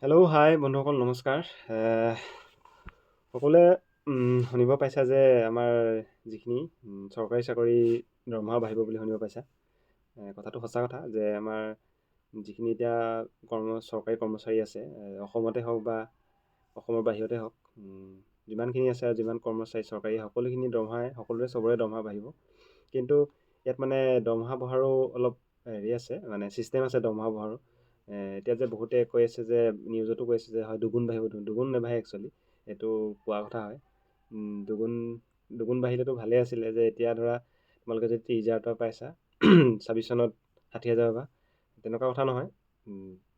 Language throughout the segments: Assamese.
হেল্ল' হাই বন্ধুসকল নমস্কাৰ। সকলোৱে শুনিব পাইছা যে আমাৰ যিখিনি চৰকাৰী চাকৰি দৰমহা বাঢ়িব বুলি শুনিব পাইছা। কথাটো সঁচা কথা যে আমাৰ যিখিনি এতিয়া চৰকাৰী কৰ্মচাৰী আছে, অসমতে হওক বা অসমৰ বাহিৰতে হওক, যিমানখিনি আছে আৰু যিমান কৰ্মচাৰী চৰকাৰী সকলোখিনি চবৰে দৰমহা বাঢ়িব। কিন্তু ইয়াত মানে দৰমহা বঢ়াৰো অলপ আছে, মানে ছিষ্টেম আছে দৰমহা বঢ়াৰো। এতিয়া যে বহুতে কৈ আছে যে নিউজতো কৈ আছে যে হয় দুগুণ বাঢ়িব, দুগুণ নাবাঢ়ে একচুৱেলি, এইটো কোৱা কথা হয়। দুগুণ দুগুণ বাঢ়িলেতো ভালেই আছিলে, যে এতিয়া ধৰা তোমালোকে যদি 30,000 টকা পাইছা 26 চনত 60,000 পাবা, তেনেকুৱা কথা নহয়।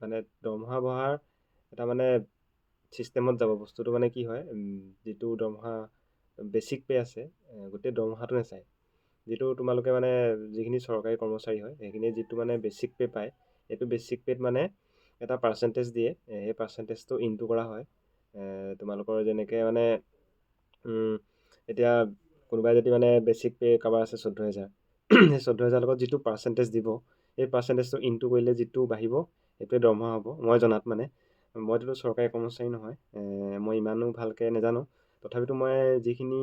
মানে দৰমহা বঢ়াৰ এটা মানে ছিষ্টেমত যাব বস্তুটো। মানে কি হয়, যিটো দৰমহা বেছিক পে' আছে, গোটেই দৰমহাটো নাচায়। যিটো তোমালোকে মানে যিখিনি চৰকাৰী কৰ্মচাৰী হয় সেইখিনিয়ে যিটো মানে বেছিক পে' পায়, এইটো বেছিক পে'ত মানে এটা পাৰ্চেণ্টেজ দিয়ে, সেই পাৰ্চেণ্টেজটো ইনটু কৰা হয়। তোমালোকৰ যেনেকৈ মানে এতিয়া কোনোবাই যদি মানে বেছিক পে' কাৰোবাৰ আছে 14,000, সেই 14,000 লগত যিটো পাৰ্চেণ্টেজ দিব, সেই পাৰ্চেণ্টেজটো ইনটু কৰিলে যিটো বাঢ়িব সেইটোৱে দৰমহা হ'ব। মই জনাত মানে, মইতো চৰকাৰী কৰ্মচাৰী নহয়, মই ইমানো ভালকৈ নাজানো। তথাপিতো মই যিখিনি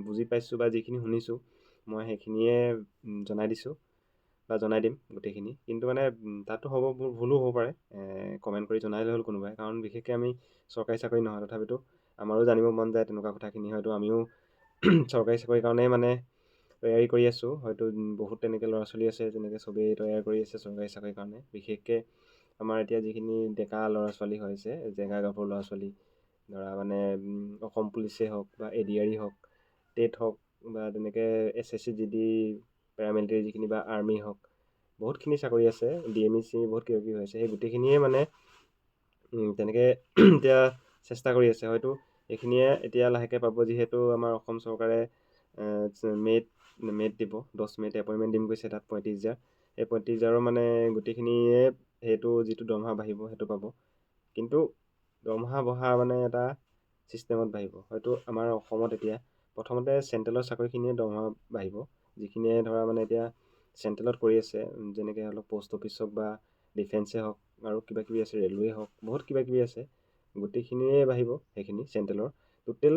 বুজি পাইছোঁ বা যিখিনি শুনিছোঁ, মই সেইখিনিয়ে জনাই দিছোঁ বা জনাই দিম গোটেইখিনি। কিন্তু মানে তাতো ভুলো হ'ব পাৰে, কমেণ্ট কৰি জনালে হ'ল কোনোবাই। কাৰণ বিশেষকৈ আমি চৰকাৰী চাকৰি নহয়, তথাপিতো আমাৰো জানিব মন যায় তেনেকুৱা কথাখিনি। হয়তো আমিও চৰকাৰী চাকৰিৰ কাৰণেই মানে তৈয়াৰী কৰি আছোঁ। হয়তো বহুত তেনেকৈ ল'ৰা ছোৱালী আছে যেনেকৈ চবেই তৈয়াৰ কৰি আছে চৰকাৰী চাকৰিৰ কাৰণে। বিশেষকৈ আমাৰ এতিয়া যিখিনি ডেকা ল'ৰা ছোৱালী হৈছে, ডেকা গাভৰু ল'ৰা ছোৱালী, ধৰা মানে অসম পুলিচেই হওক বা ADRE হওক, টেট হওক, বা তেনেকৈ SSC GD পেৰামিলিটাৰী যিখিনি, বা আৰ্মি হওক, বহুতখিনি চাকৰি আছে, DMEC বহুত কিবা কিবি হৈছে। সেই গোটেইখিনিয়ে মানে তেনেকৈ এতিয়া চেষ্টা কৰি আছে। হয়তো এইখিনিয়ে এতিয়া লাহেকৈ পাব, যিহেতু আমাৰ অসম চৰকাৰে মে'ত দিব, 10 মে'ত এপইণ্টমেণ্ট দিম কৈছে। তাত 35,000, সেই 35,000ৰ মানে গোটেইখিনিয়ে সেইটো যিটো দৰমহা বাঢ়িব সেইটো পাব। কিন্তু দৰমহা বঢ়া মানে এটা ছিষ্টেমত বাঢ়িব। হয়তো আমাৰ অসমত এতিয়া প্ৰথমতে চেণ্ট্ৰেলৰ চাকৰিখিনিয়ে দৰমহা বাঢ়িব, যিখিনিয়ে ধৰা মানে এতিয়া চেণ্ট্ৰেলত কৰি আছে, যেনেকৈ অলপ পোষ্ট অফিচ হওক বা ডিফেন্সে হওক, আৰু কিবা কিবি আছে, ৰেলৱে হওক, বহুত কিবা কিবি আছে, গোটেইখিনিয়ে বাঢ়িব সেইখিনি চেণ্ট্ৰেলৰ। টোটেল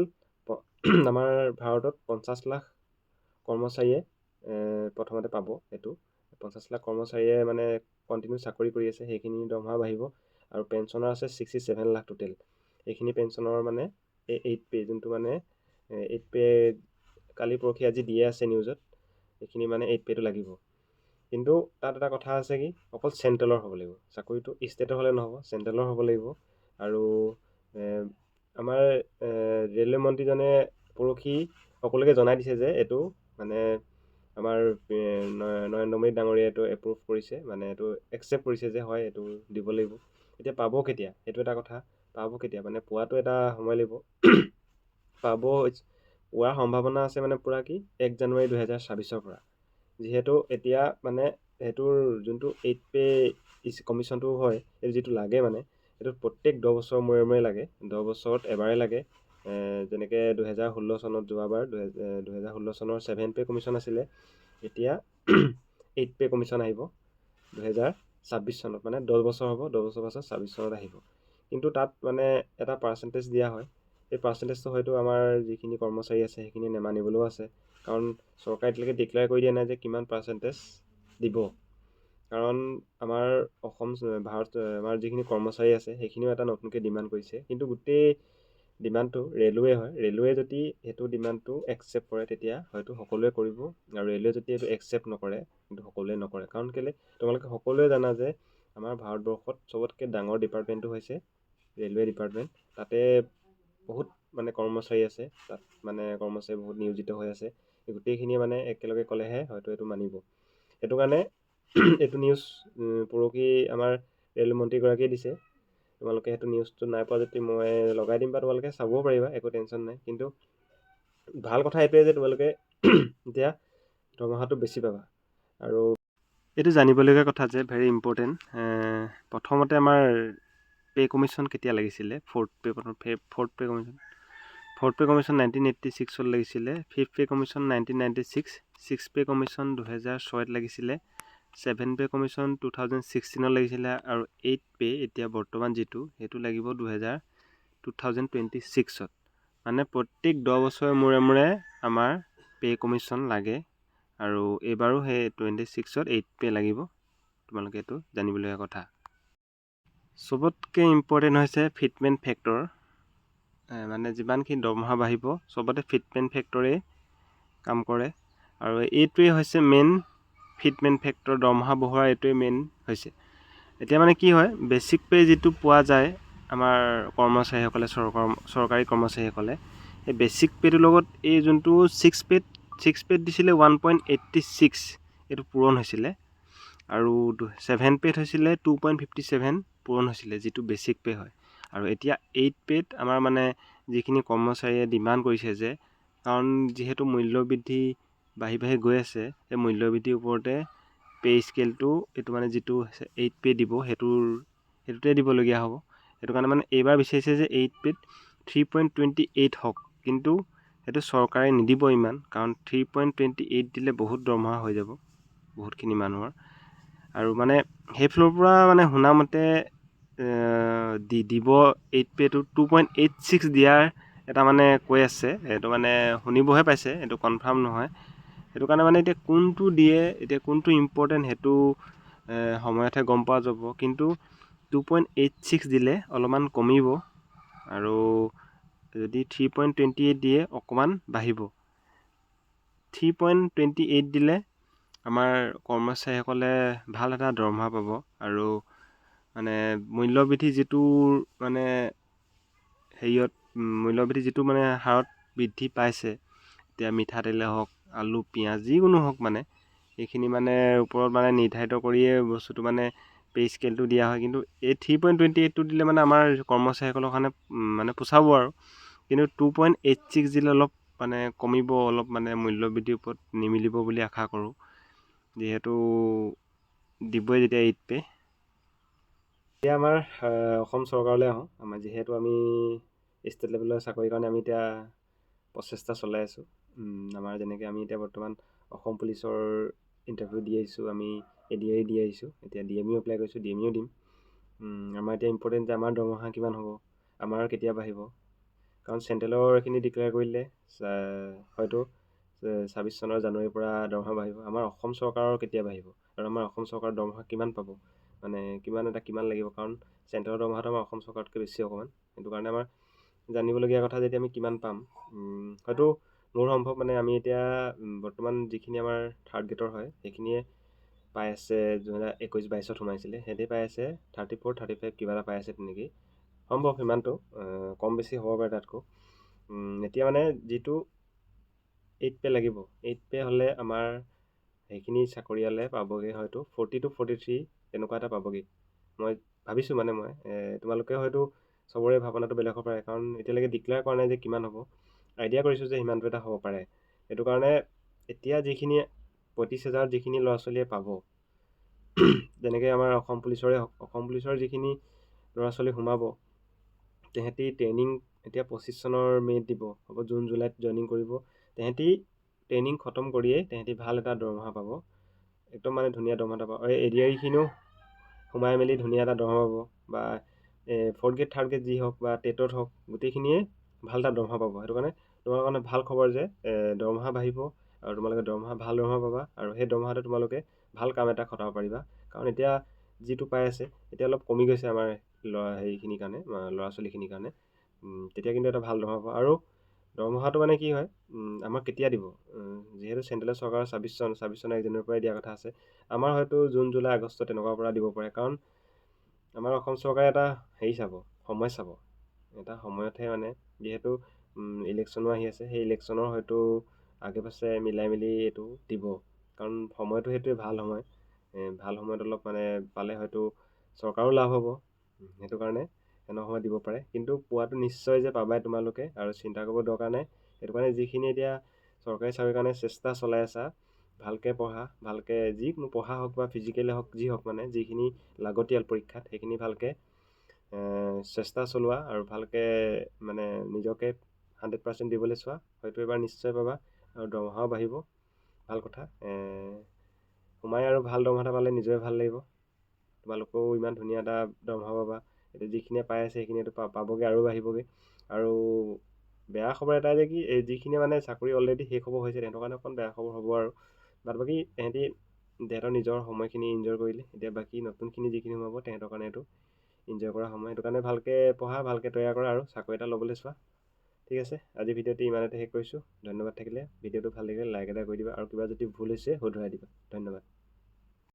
আমাৰ ভাৰতত 50 লাখ কৰ্মচাৰীয়ে প্ৰথমতে পাব। এইটো 50 লাখ কৰ্মচাৰীয়ে মানে কণ্টিনিউ চাকৰি কৰি আছে, সেইখিনি দৰমহা বাঢ়িব। আৰু পেঞ্চনাৰ আছে 67 লাখ টোটেল। এইখিনি পেঞ্চনৰ মানে এই 8 পে', যোনটো মানে 8 পে' কালি পৰহি আজি দিয়ে আছে নিউজত, এইখিনি মানে 8 পে'টো লাগিব। কিন্তু তাত এটা কথা আছে, কি অকল চেণ্ট্ৰেলৰ হ'ব লাগিব চাকৰিটো, ষ্টেটৰ হ'লে নহ'ব, চেণ্ট্ৰেলৰ হ'ব লাগিব। আৰু আমাৰ ৰেলৱে মন্ত্ৰীজনে পৰহি সকলোকে জনাই দিছে যে এইটো মানে আমাৰ নৰেন্দ্ৰ মোদী ডাঙৰীয়াই এইটো এপ্ৰুভ কৰিছে, মানে এইটো একচেপ্ট কৰিছে যে হয় এইটো দিব লাগিব। এতিয়া পাব কেতিয়া, সেইটো এটা কথা। পাব কেতিয়া মানে পোৱাটো এটা সময় লাগিব। পোৱাৰ সম্ভাৱনা আছে মানে পূৰা কি 1 জানুৱাৰী 2026 পৰা। যিহেতু এতিয়া মানে সেইটোৰ যোনটো 8 পে' কমিশ্যনটো হয়, সেইটো যিটো লাগে মানে এইটো প্ৰত্যেক 10 বছৰৰ মূৰে মূৰে লাগে, 10 বছৰত এবাৰেই লাগে। যেনেকৈ 2016 চনত যোৱাবাৰ 2016 চনৰ 7 পে' কমিশ্যন আছিলে, এতিয়া 8 পে' কমিশ্যন আহিব 2026 চনত। মানে 10 বছৰ হ'ব, 10 বছৰ পাছত 26 চনত আহিব। কিন্তু তাত মানে এটা পাৰ্চেণ্টেজ দিয়া হয়, সেই পাৰ্চেণ্টেজটো হয়তো আমাৰ যিখিনি কৰ্মচাৰী আছে সেইখিনি নেমানিবলৈও আছে। কাৰণ চৰকাৰে এতিয়ালৈকে ডিক্লেয়াৰ কৰি দিয়া নাই যে কিমান পাৰ্চেণ্টেজ দিব। কাৰণ আমাৰ আমাৰ যিখিনি কৰ্মচাৰী আছে সেইখিনিও এটা নতুনকৈ ডিমাণ্ড কৰিছে। কিন্তু গোটেই ডিমাণ্ডটো ৰেলৱে হয়। ৰেলৱে যদি সেইটো ডিমাণ্ডটো একচেপ্ট কৰে তেতিয়া হয়তো সকলোৱে কৰিব, আৰু ৰেলৱে যদি এইটো একচেপ্ট নকৰে কিন্তু সকলোৱে নকৰে। কাৰণ কেলৈ, তোমালোকে সকলোৱে জানা যে আমাৰ ভাৰতবৰ্ষত চবতকৈ ডাঙৰ ডিপাৰ্টমেণ্টটো হৈছে ৰেলৱে ডিপাৰ্টমেণ্ট। তাতে বহুত মানে কৰ্মচাৰী আছে, তাত মানে কৰ্মচাৰী বহুত নিয়োজিত হৈ আছে। গোটেইখিনিয়ে মানে একেলগে ক'লেহে হয়তো এইটো মানিব। সেইটো কাৰণে এইটো নিউজ পৰহি আমাৰ ৰে'ল মন্ত্ৰীগৰাকীয়ে দিছে। তোমালোকে সেইটো নিউজটো নাই পোৱা যদি মই লগাই দিম, বা তোমালোকে চাবও পাৰিবা, একো টেনশ্যন নাই। কিন্তু ভাল কথা এইটোৱে যে তোমালোকে এতিয়া দৰমহাটো বেছি পাবা। আৰু এইটো জানিবলগীয়া কথা যে ভেৰি ইম্পৰ্টেণ্ট, প্ৰথমতে আমাৰ পে' কমিশ্যন কেতিয়া লাগিছিলে, ফ'ৰ্থ পে' কমিশ্যন 1986 লাগিছিলে। 5th pay' commission 1996, 6th pay' commission 2006 লাগিছিলে, 7 পে কমিশ্যন 2016 লাগিছিলে আৰু 8 পে এতিয়া বৰ্তমান যিটো সেইটো লাগিব 2026ত। মানে প্ৰত্যেক 10 বছৰৰ মূৰে মূৰে আমাৰ পে কমিশ্যন লাগে আৰু এইবাৰো সেই 26ত 8 পে লাগিব। তোমালোকে এইটো জানিবলগীয়া কথা। চবতকৈ ইম্পৰ্টেণ্ট হৈছে ফিটমেণ্ট ফেক্টৰ। মানে যিমানখিনি দৰমহা বাঢ়িব চবতে ফিটমেণ্ট ফেক্টৰে কাম কৰে আৰু এইটোৱে হৈছে মেইন ফিটমেণ্ট ফেক্টৰ। দৰমহা বঢ়োৱাৰ এইটোৱে মেইন হৈছে। এতিয়া মানে কি হয়, বেচিক পে যিটো পোৱা যায় আমাৰ কৰ্মচাৰীসকলে, চৰকাৰী কৰ্মচাৰীসকলে, সেই বেচিক পে'টোৰ লগত এই যোনটো ছিক্স পে'ত দিছিলে 1.86 এইটো পূৰণ হৈছিলে আৰু 7 পে'ত হৈছিলে 2.57 পূৰণ হৈছিলে, যিটো বেচিক পে' হয়। আৰু এতিয়া 8 পে'ত আমাৰ মানে যিখিনি কৰ্মচাৰীয়ে ডিমাণ্ড কৰিছে যে, কাৰণ যিহেতু মূল্যবৃদ্ধি বাঢ়ি গৈ আছে, সেই মূল্যবৃদ্ধিৰ ওপৰতে পে স্কেলটো এইটো মানে যিটো 8 পে দিব সেইটোতে দিবলগীয়া হ'ব। সেইটো কাৰণে মানে এইবাৰ বিচাৰিছে যে 8 পে'ত 3.28 হওক, কিন্তু সেইটো চৰকাৰে নিদিব ইমান, কাৰণ 3.28 দিলে বহুত দৰমহা হৈ যাব বহুতখিনি মানুহৰ। আৰু মানে সেইফালৰ পৰা মানে শুনামতে দিব 8 পে'টো 2.86 দিয়াৰ এটা মানে কৈ আছে। সেইটো মানে শুনিবহে পাইছে, এইটো কনফাৰ্ম নহয়। সেইটো কাৰণে মানে এতিয়া কোনটো দিয়ে, এতিয়া কোনটো ইম্পৰ্টেণ্ট সেইটো সময়তহে গম পোৱা যাব। কিন্তু 2.86 দিলে অলপমান কমিব আৰু যদি 3.28 দিয়ে অকণমান বাঢ়িব। 3.28 দিলে আমাৰ কৰ্মচাৰীসকলে ভাল এটা দৰমহা পাব আৰু মানে মূল্যবৃদ্ধি যিটো মানে হেৰিয়ত মূল্যবৃদ্ধি যিটো মানে হাৰত বৃদ্ধি পাইছে, এতিয়া মিঠাতেলে হওক, আলু, পিঁয়াজ যিকোনো হওক, মানে এইখিনি মানে ওপৰত মানে নিৰ্ধাৰিত কৰিয়ে বস্তুটো মানে পে স্কেলটো দিয়া হয়। কিন্তু এই 3.28টো দিলে মানে আমাৰ কৰ্মচাৰীসকলৰ কাৰণে মানে পোচাব আৰু। কিন্তু 2.86 দিলে অলপ মানে কমিব, অলপ মানে মূল্যবৃদ্ধিৰ ওপৰত নিমিলিব বুলি আশা কৰোঁ, যিহেতু দিবই যেতিয়া 8 পে। এতিয়া আমাৰ অসম চৰকাৰলৈ আহোঁ। আমাৰ যিহেতু আমি ষ্টেট লেভেলৰ চাকৰিৰ কাৰণে আমি এতিয়া প্ৰচেষ্টা চলাই আছোঁ। আমাৰ যেনেকৈ আমি এতিয়া বৰ্তমান অসম পুলিচৰ ইণ্টাৰভিউ দি আহিছোঁ, আমি ADR দি আহিছোঁ, এতিয়া DMU এপ্লাই কৰিছোঁ, DMU দিম। আমাৰ এতিয়া ইম্পৰ্টেণ্ট যে আমাৰ দৰমহা কিমান হ'ব, আমাৰ কেতিয়া বাঢ়িব, কাৰণ চেণ্ট্ৰেলৰ এইখিনি ডিক্লেয়াৰ কৰিলে হয়তো 26 চনৰ জানুৱাৰীৰ পৰা দৰমহা বাঢ়িব। আমাৰ অসম চৰকাৰৰ কেতিয়া বাঢ়িব আৰু আমাৰ অসম চৰকাৰৰ দৰমহা কিমান পাব, মানে কিমান লাগিব, কাৰণ চেণ্ট্ৰেলৰ দৰমহাটো আমাৰ অসম চৰকাৰতকৈ বেছি অকণমান। সেইটো কাৰণে আমাৰ জানিবলগীয়া কথা যে আমি কিমান পাম। হয়তো মোৰ সম্ভৱ মানে আমি এতিয়া বৰ্তমান যিখিনি আমাৰ থাৰ্ড গ্ৰেডৰ হয় সেইখিনিয়ে পাই আছে, 2021-22ত সোমাইছিলে, সিহঁতে পাই আছে 34, 35 কিবা এটা পাই আছে তেনেকেই। সম্ভৱ সিমানটো, কম বেছি হ'ব পাৰে তাতকৈ। এতিয়া মানে যিটো 8 পে লাগিব, 8 পে হ'লে আমাৰ সেইখিনি চাকৰিয়ালে পাবগৈ হয়তো 40 to 43 তেনেকুৱা এটা পাবগৈ মই ভাবিছোঁ। মানে তোমালোকে হয়তো চবৰে ভাৱনাটো বেলেগ হ'ব পাৰে, কাৰণ এতিয়ালৈকে ডিক্লেয়াৰ কৰা নাই যে কিমান হ'ব। আইডিয়া কৰিছোঁ যে সিমানটো এটা হ'ব পাৰে। সেইটো কাৰণে এতিয়া যিখিনি 35,000 যিখিনি ল'ৰা ছোৱালীয়ে পাব, যেনেকৈ আমাৰ অসম পুলিচৰে হওক, অসম পুলিচৰ যিখিনি ল'ৰা ছোৱালী সোমাব, তেহেঁতি ট্ৰেইনিং এতিয়া 25 চনৰ মে'ত দিব, হ'ব জুন জুলাইত জইনিং কৰিব। তেহেঁতি ট্ৰেইনিং খতম কৰিয়েই তেহেঁতি ভাল এটা দৰমহা পাব, একদম মানে ধুনীয়া দৰমহা এটা পাব। ADRখিনিও সোমাই মেলি ধুনীয়া এটা দৰমহা পাব, বা 4th গ্ৰেড 3rd গ্ৰেড যি হওক বা টেটত হওক, গোটেইখিনিয়ে ভাল এটা দৰমহা পাব। সেইটো কাৰণে তোমালোকৰ কাৰণে ভাল খবৰ যে দৰমহা বাঢ়িব আৰু তোমালোকে ভাল দৰমহা পাবা, আৰু সেই দৰমহাটো তোমালোকে ভাল কাম এটা খটাব পাৰিবা। কাৰণ এতিয়া যিটো পাই আছে এতিয়া অলপ কমি গৈছে আমাৰ হেৰিখিনিৰ কাৰণে, ল'ৰা ছোৱালীখিনিৰ কাৰণে। তেতিয়া কিন্তু এটা ভাল দৰমহা পাব। আৰু দৰমহাটো মানে কি হয়, আমাক কেতিয়া দিব, যিহেতু চেণ্ট্ৰেলৰ চৰকাৰৰ 26 চনৰ 1 জানুৱাৰীৰ পৰাই দিয়া কথা আছে, আমাৰ হয়তো জুন জুলাই আগষ্ট তেনেকুৱাৰ পৰা দিব পাৰে। কাৰণ আমাৰ অসম চৰকাৰে এটা হেৰি চাব, সময় চাব, এটা সময়তহে মানে, যিহেতু ইলেকশ্যনো আহি আছে, সেই ইলেকশ্যনৰ হয়তো আগে পাছে মিলাই মেলি এইটো দিব। কাৰণ সময়টো সেইটোৱে ভাল সময়, ভাল সময়ত অলপ মানে পালে হয়তো চৰকাৰো লাভ হ'ব। সেইটো কাৰণে এনে সময় দিব পাৰে, কিন্তু পোৱাটো নিশ্চয় যে পাবাই তোমালোকে, আৰু চিন্তা কৰিব দৰকাৰ নাই। সেইটো কাৰণে যিখিনি এতিয়া চৰকাৰী চাকৰিৰ কাৰণে চেষ্টা চলাই আছা, ভালকৈ পঢ়া, ভালকৈ যিকোনো পঢ়া হওক বা ফিজিকেলে হওক, যি হওক, মানে যিখিনি লাগতিয়াল পৰীক্ষাত সেইখিনি ভালকৈ চেষ্টা চলোৱা আৰু ভালকৈ মানে নিজকে 100% দিবলৈ চোৱা। হয়তো এবাৰ নিশ্চয় পাবা আৰু দৰমহাও বাঢ়িব, ভাল কথা। সোমাই আৰু ভাল দৰমহা এটা পালে নিজৰে ভাল লাগিব। তোমালোকেও ইমান ধুনীয়া এটা দৰমহা পাবা। এতিয়া যিখিনিয়ে পাই আছে সেইখিনিয়েতো পাবগৈ আৰু বাঢ়িবগৈ। আৰু বেয়া খবৰ এটাই যে কি এই যিখিনিয়ে মানে চাকৰি অলৰেডি শেষ হ'ব হৈছে তেহেঁতৰ কাৰণে অকণ বেয়া খবৰ হ'ব আৰু বাদ বাকী তেহেঁতৰ নিজৰ সময়খিনি এনজয় কৰিলে। এতিয়া বাকী নতুনখিনি যিখিনি সোমাব তেহেঁতৰ কাৰণে এইটো এনজয় কৰা সময়। সেইটো কাৰণে ভালকৈ পঢ়া, ভালকৈ তৈয়াৰ কৰা আৰু চাকৰি এটা ল'বলৈ চোৱা। ঠিক আছে, আজি ভিডিঅ'টো ইমানতে শেষ কৰিছোঁ। ধন্যবাদ থাকিলে। ভিডিঅ'টো ভাল লাগিলে লাইক এটা কৰি দিবা আৰু কিবা যদি ভুল হৈছে শুধৰাই দিবা। ধন্যবাদ।